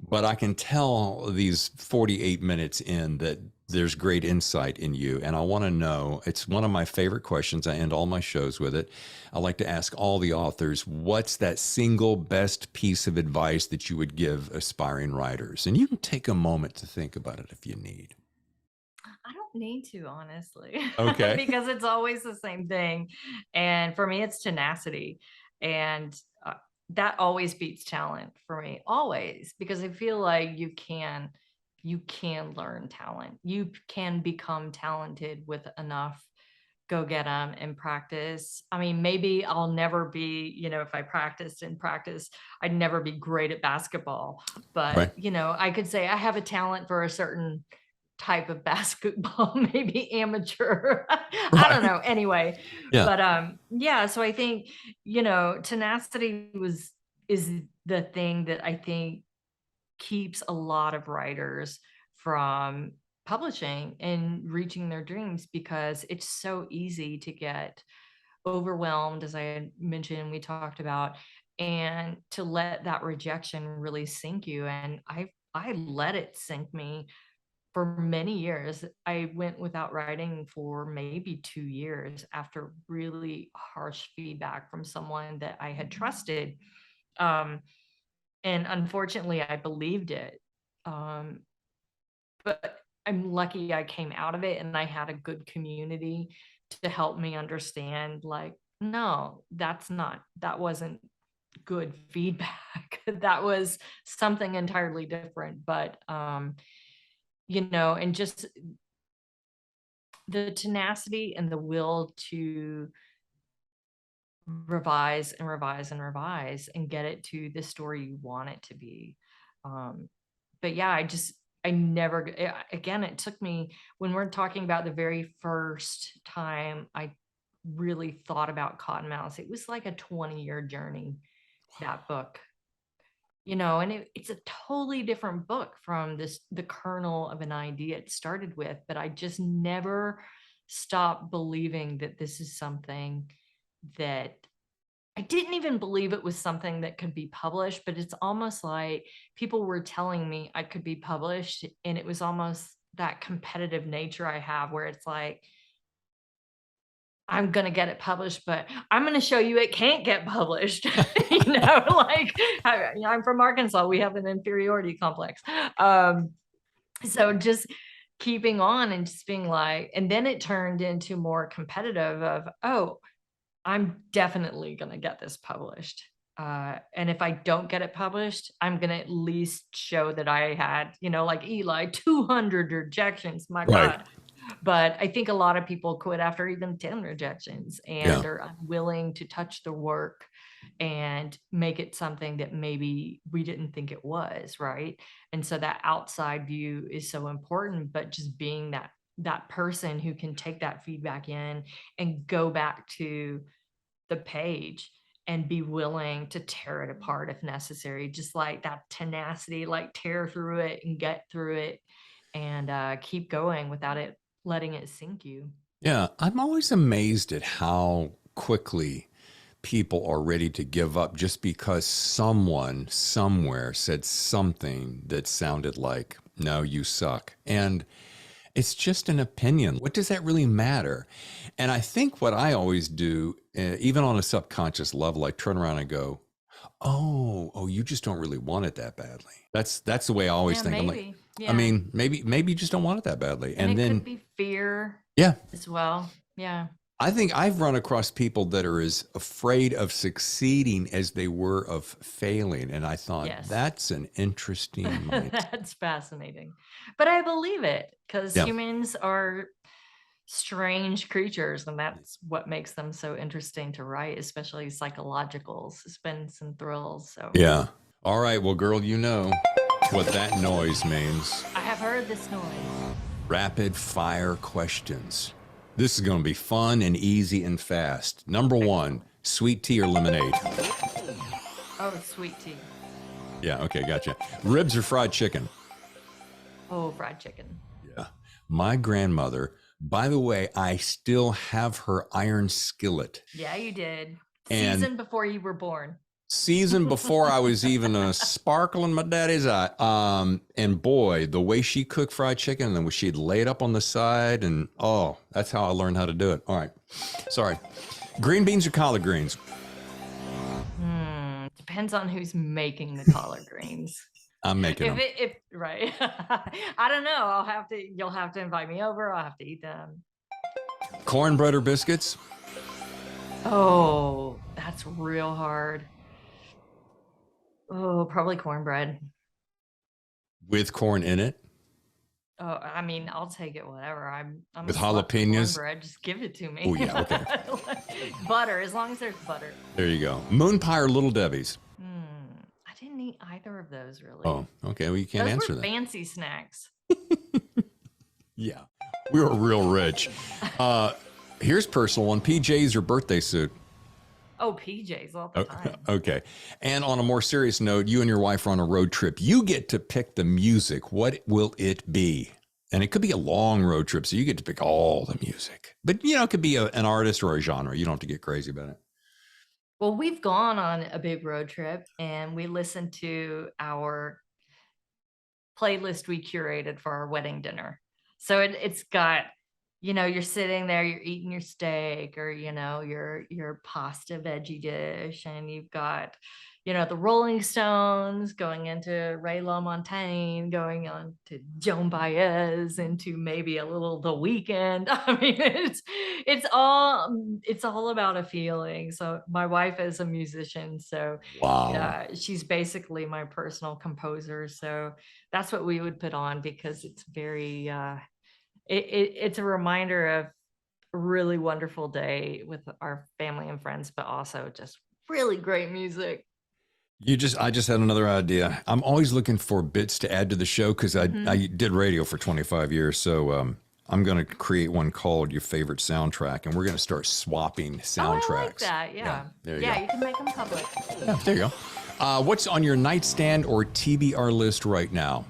but I can tell these 48 minutes in that there's great insight in you. And I want to know, it's one of my favorite questions. I end all my shows with it. I like to ask all the authors, what's that single best piece of advice that you would give aspiring writers? And you can take a moment to think about it if you need. don't need to, honestly. Okay. Because it's always the same thing. And for me, it's tenacity. And that always beats talent for me, always, because I feel like you can learn talent. You can become talented with enough go get them and practice. I mean, maybe I'll never be, if I practiced and practice, I'd never be great at basketball. But, Right. I could say I have a talent for a certain type of basketball, maybe amateur. I don't know. Anyway, Yeah. but yeah, so I think, tenacity is the thing that I think keeps a lot of writers from publishing and reaching their dreams, because it's so easy to get overwhelmed, as I had mentioned, we talked about, and to let that rejection really sink you. And I let it sink me for many years. I went without writing for maybe 2 years after really harsh feedback from someone that I had trusted. And unfortunately, I believed it. But I'm lucky I came out of it and I had a good community to help me understand, like, no, that wasn't good feedback. That was something entirely different. But, and just the tenacity and the will to revise and revise and revise and get it to the story you want it to be. But yeah, I never, again, it took me, when we're talking about the very first time I really thought about Cottonmouth, it was like a 20-year journey, that book, and it's a totally different book from the kernel of an idea it started with, but I just never stopped believing that this is something that I didn't even believe it was something that could be published, but it's almost like people were telling me I could be published. And it was almost that competitive nature I have, where it's like, I'm going to get it published, but I'm going to show you it can't get published. Like I'm from Arkansas. We have an inferiority complex. So just keeping on and just being like, and then it turned into more competitive of, oh, I'm definitely going to get this published. And if I don't get it published, I'm going to at least show that I had, like Eli, 200 rejections, my Right. God. But I think a lot of people quit after even 10 rejections and are unwilling to touch the work and make it something that maybe we didn't think it was, right? And so that outside view is so important, but just being that person who can take that feedback in and go back to the page and be willing to tear it apart if necessary, just like that tenacity, like tear through it and get through it and keep going without it letting it sink you. Yeah, I'm always amazed at how quickly people are ready to give up just because someone somewhere said something that sounded like, no, you suck. And it's just an opinion. What does that really matter? And I think what I always do, even on a subconscious level, I turn around and go, oh, you just don't really want it that badly. That's the way I always think. Maybe. I'm like, I mean, maybe you just don't want it that badly. And then could be fear as well. Yeah. I think I've run across people that are as afraid of succeeding as they were of failing. And I thought, that's an interesting mindset. That's fascinating. But I believe it, because humans are strange creatures, and that's what makes them so interesting to write, especially psychological suspense and thrills. So yeah. All right. Well, girl, you know what that noise means. I have heard this noise. Rapid fire questions. This is going to be fun and easy and fast. Number one, sweet tea or lemonade? Oh, sweet tea. Yeah, okay, gotcha. Ribs or fried chicken? Oh, fried chicken. Yeah. My grandmother, by the way, I still have her iron skillet. Yeah, you did. And season before you were born. Season before I was even a sparkle in my daddy's eye. And boy, the way she cooked fried chicken, and then she'd lay it up on the side, and oh, that's how I learned how to do it. All right. Sorry. Green beans or collard greens? Depends on who's making the collard greens. I'm making If them. if right. I don't know. You'll have to invite me over. I'll have to eat them. Cornbread or biscuits? Oh, that's real hard. Oh, probably cornbread. With corn in it? Oh, I mean, I'll take it whatever. I'm With a slut for jalapenos? cornbread. Just give it to me. Oh, yeah, okay. Butter, as long as there's butter. There you go. Moon pie or Little Debbie's? I didn't eat either of those really. Oh, okay. Well, you can't Those answer were that. fancy snacks. Yeah, we were real rich. Here's personal one. PJs or birthday suit? Oh, PJs all the time. Okay. And on a more serious note, you and your wife are on a road trip. You get to pick the music. What will it be? And it could be a long road trip, so you get to pick all the music. But, it could be an artist or a genre. You don't have to get crazy about it. Well, we've gone on a big road trip and we listened to our playlist we curated for our wedding dinner. So it's got, you're sitting there, you're eating your steak or, your pasta veggie dish, and you've got, the Rolling Stones going into Ray LaMontagne, going on to Joan Baez, into maybe a little The Weeknd. I mean, it's all about a feeling. So my wife is a musician, so Wow. she's basically my personal composer. So that's what we would put on, because it's very it's a reminder of a really wonderful day with our family and friends, but also just really great music. I just had another idea. I'm always looking for bits to add to the show because I did radio for 25 years. So I'm going to create one called Your Favorite Soundtrack, and we're going to start swapping soundtracks. Oh, I like that. Yeah. There you go. You can make them public. Yeah, there you go. What's on your nightstand or TBR list right now?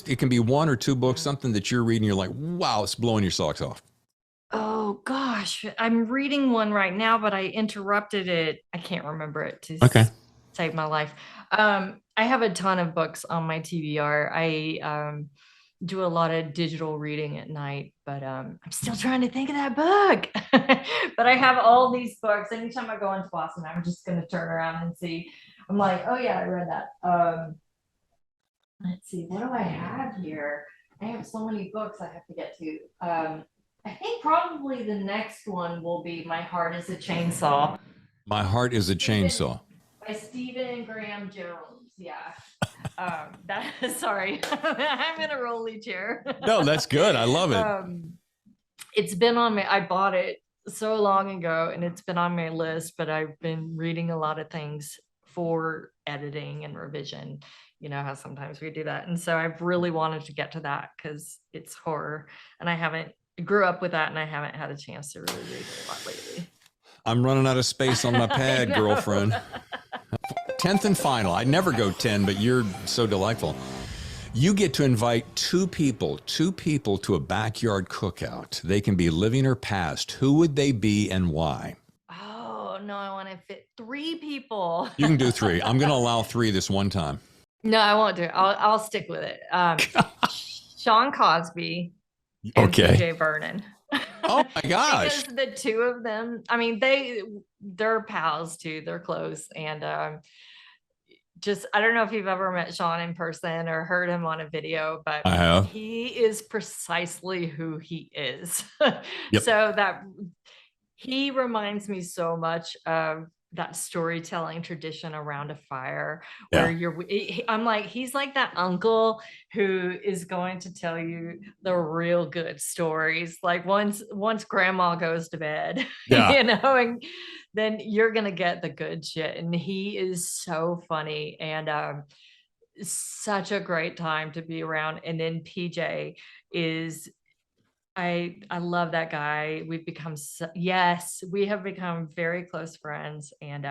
It can be one or two books, something that you're reading. You're like, wow, it's blowing your socks off. Oh gosh, I'm reading one right now, but I interrupted it. I can't remember it to save my life. I have a ton of books on my TBR. I do a lot of digital reading at night, but I'm still trying to think of that book. But I have all these books. Anytime I go into Boston, I'm just going to turn around and see. I'm like, oh yeah, I read that. Let's see, what do I have here? I have so many books I have to get to. I think probably the next one will be My Heart is a Chainsaw. My Heart is a Chainsaw. By Stephen Graham Jones. Yeah. Sorry. I'm in a rolly chair. No, that's good. I love it. It's been on I bought it so long ago and it's been on my list, but I've been reading a lot of things for editing and revision. You know how sometimes we do that. And so I've really wanted to get to that because it's horror. And I grew up with that and I haven't had a chance to really read it a lot lately. I'm running out of space on my pad, girlfriend. 10th and final. I never go 10, but you're so delightful. You get to invite two people to a backyard cookout. They can be living or past. Who would they be and why? Oh, no, I want to fit 3 people. You can do 3. I'm going to allow 3 this one time. No, I won't do it. I'll stick with it. Sean Cosby and PJ Vernon. Oh my gosh. Because the two of them, I mean, they're pals too. They're close. And I don't know if you've ever met Sean in person or heard him on a video, but I have. He is precisely who he is. Yep. So that he reminds me so much of that storytelling tradition around a fire where I'm like, he's like that uncle who is going to tell you the real good stories. Like once grandma goes to bed, and then you're going to get the good shit. And he is so funny and such a great time to be around. And then PJ is, I love that guy. We have become very close friends, and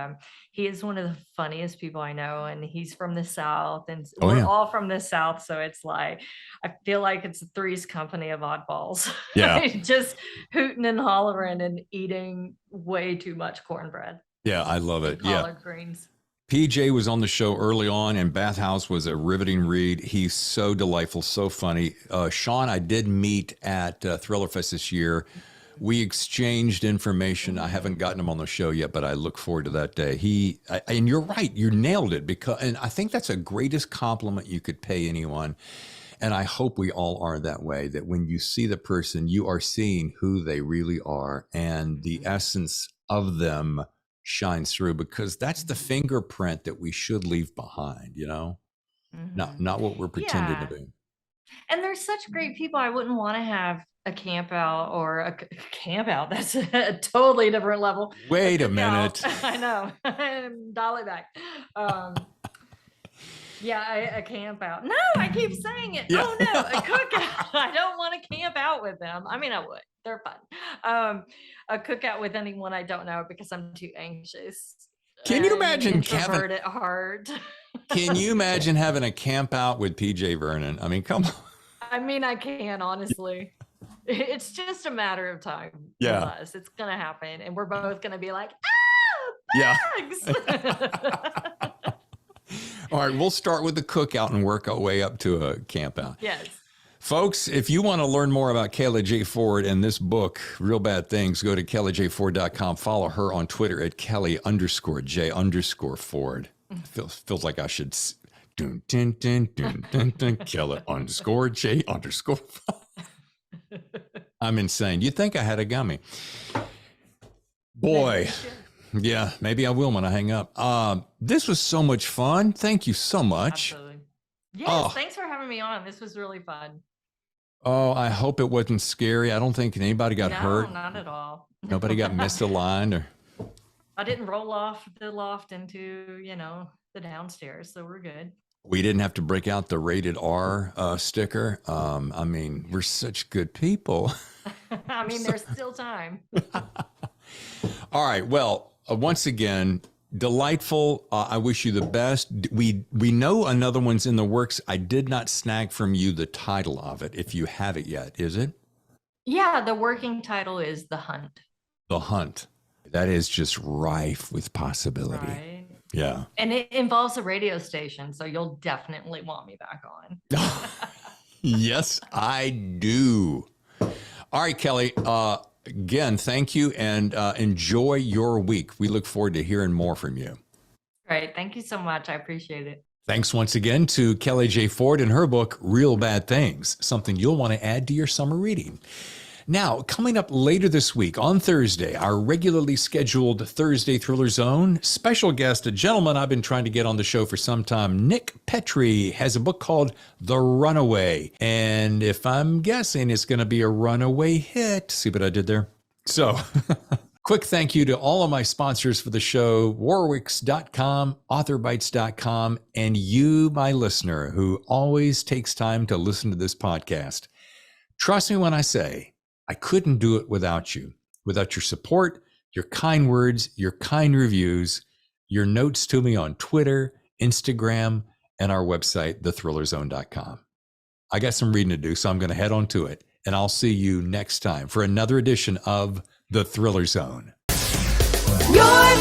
he is one of the funniest people I know. And he's from the South, and we're all from the South, so it's like I feel like it's a Three's Company of oddballs. Yeah, just hooting and hollering and eating way too much cornbread. Yeah, I love it. Collard greens. PJ was on the show early on, and Bathhouse was a riveting read. He's so delightful, so funny. Sean, I did meet at Thriller Fest this year. We exchanged information. I haven't gotten him on the show yet, but I look forward to that day. And you're right. You nailed it, and I think that's the greatest compliment you could pay anyone. And I hope we all are that way, that when you see the person, you are seeing who they really are, and the essence of them shines through, because that's the fingerprint that we should leave behind, not what we're pretending to be. And there's such great people. I wouldn't want to have a camp out or a camp out. That's a totally different level. Wait a minute. I know. Dial it back. A camp out. No, I keep saying it. Yeah. Oh no, a cookout. I don't want to camp out with them. I mean, I would. They're fun. A cookout with anyone I don't know, because I'm too anxious. Can you imagine introvert at heart? Can you imagine having a camp out with PJ Vernon? I mean, come on. I mean, I can, honestly. It's just a matter of time. Yeah. With us. It's going to happen. And we're both going to be like, bugs! Yeah. All right, we'll start with the cookout and work our way up to a camp out. Yes. Folks, if you want to learn more about Kayla J. Ford and this book, Real Bad Things, go to kellyjford.com. Follow her on Twitter at Kelly_J_Ford. Feels like I should dun, dun, dun, dun, dun, dun, Kelly_J_. I'm insane. You'd think I had a gummy. Boy. Yeah, maybe I will when I hang up. This was so much fun. Thank you so much. Absolutely. Yes, thanks for having me on. This was really fun. Oh, I hope it wasn't scary. I don't think anybody got hurt. No, not at all. Nobody got misaligned or. I didn't roll off the loft into, the downstairs, so we're good. We didn't have to break out the rated R sticker. I mean, we're such good people. I mean, there's still time. All right. Well, once again, delightful. I wish you the best. We know another one's in the works. I did not snag from you the title of it, if you have it yet. Is it? Yeah, the working title is The Hunt. The Hunt. That is just rife with possibility. Right. Yeah. And it involves a radio station, so you'll definitely want me back on. Yes, I do. All right, Kelly. Again, thank you, and enjoy your week. We look forward to hearing more from you. Great. Thank you so much. I appreciate it. Thanks once again to Kelly J. Ford and her book, Real Bad Things, something you'll want to add to your summer reading. Now, coming up later this week on Thursday, our regularly scheduled Thursday Thriller Zone, special guest, a gentleman I've been trying to get on the show for some time, Nick Petrie, has a book called The Runaway. And if I'm guessing, it's going to be a runaway hit. See what I did there? So, quick thank you to all of my sponsors for the show, Warwicks.com, AuthorBytes.com, and you, my listener, who always takes time to listen to this podcast. Trust me when I say, I couldn't do it without you, without your support, your kind words, your kind reviews, your notes to me on Twitter, Instagram, and our website, thethrillerzone.com. I got some reading to do, so I'm going to head on to it, and I'll see you next time for another edition of The Thriller Zone. Your